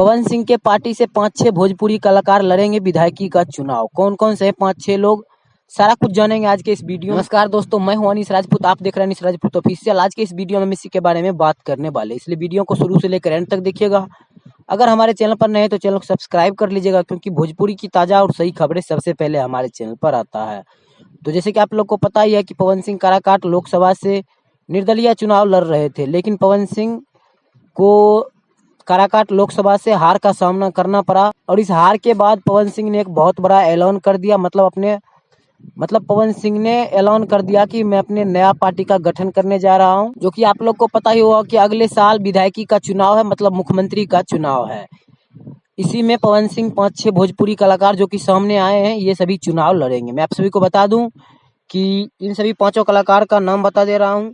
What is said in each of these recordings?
पवन सिंह के पार्टी से 5-6 भोजपुरी कलाकार लड़ेंगे विधायकी का चुनाव। कौन कौन से 5-6 लोग, सारा कुछ जानेंगे आज के इस वीडियो। नमस्कार दोस्तों, मैं हूं अनीस राजपूत, आप देख रहे हैं अनीस राजपूत ऑफिशियल। आज के इस वीडियो में हम इसी के बारे में बात करने वाले, इसलिए वीडियो को शुरू से लेकर एंड तक देखिएगा। अगर हमारे चैनल पर नए हैं तो चैनल को सब्सक्राइब कर लीजिएगा, क्योंकि भोजपुरी की ताजा और सही खबरें सबसे पहले हमारे चैनल पर आता है। तो जैसे कि आप लोग को पता ही है कि पवन सिंह काराकाट लोकसभा से निर्दलीय चुनाव लड़ रहे थे, लेकिन पवन सिंह को काराकाट लोकसभा से हार का सामना करना पड़ा। और इस हार के बाद पवन सिंह ने एक बहुत बड़ा ऐलान कर दिया, मतलब पवन सिंह ने ऐलान कर दिया कि मैं अपने नया पार्टी का गठन करने जा रहा हूं। जो कि आप लोग को पता ही होगा कि अगले साल विधायकी का चुनाव है, मतलब मुख्यमंत्री का चुनाव है। इसी में पवन सिंह 5-6 भोजपुरी कलाकार जो कि सामने आए हैं, ये सभी चुनाव लड़ेंगे। मैं आप सभी को बता दूं कि इन सभी 5 कलाकार का नाम बता दे रहा हूं।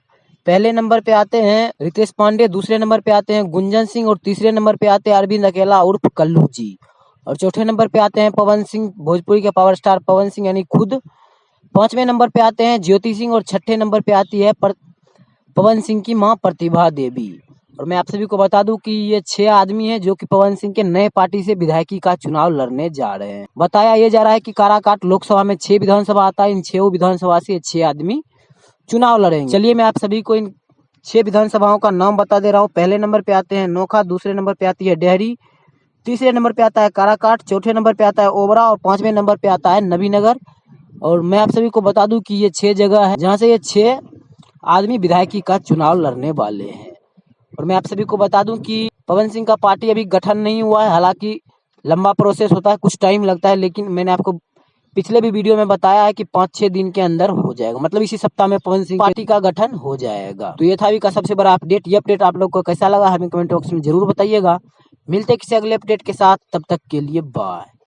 पहले नंबर पे आते हैं रितेश पांडे, दूसरे नंबर पे आते हैं गुंजन सिंह, और तीसरे नंबर पे आते हैं अरविंद अकेला उर्फ कल्लू जी, और चौथे नंबर पे आते हैं पवन सिंह, भोजपुरी के पावर स्टार पवन सिंह यानी खुद। 5वें नंबर पे आते हैं ज्योति सिंह, और 6ठे नंबर पे आती है पवन सिंह की मां प्रतिभा देवी। और मैं आप सभी को बता दूं कि ये 6 आदमी हैं जो कि पवन सिंह के नए पार्टी से विधायकी का चुनाव लड़ने जा रहे हैं। बताया ये जा रहा है कि काराकाट लोकसभा में 6 विधानसभा आता है, इन 6 विधानसभा से 6 आदमी चुनाव लड़ेंगे। चलिए मैं आप सभी को इन 6 विधानसभाओं का नाम बता दे रहा हूँ। पहले नंबर पे आते हैं नोखा, दूसरे नंबर पे आती है डेहरी, तीसरे नंबर पे आता है काराकाट, चौथे नंबर पे आता है ओबरा, और 5वें नंबर पे आता है नबीनगर। और मैं आप सभी को बता दूं कि ये 6 जगह है जहां से ये 6 आदमी विधायकी का चुनाव लड़ने वाले हैं। और मैं आप सभी को बता दूं कि पवन सिंह का पार्टी अभी गठन नहीं हुआ है, हालांकि लंबा प्रोसेस होता है, कुछ टाइम लगता है, लेकिन मैंने आपको पिछले भी वीडियो में बताया है कि 5-6 दिन के अंदर हो जाएगा, मतलब इसी सप्ताह में पवन सिंह पार्टी का गठन हो जाएगा। तो ये था अभी का सबसे बड़ा अपडेट। ये अपडेट आप लोग को कैसा लगा हमें कमेंट बॉक्स में जरूर बताइएगा। मिलते किसी अगले अपडेट के साथ, तब तक के लिए बाय।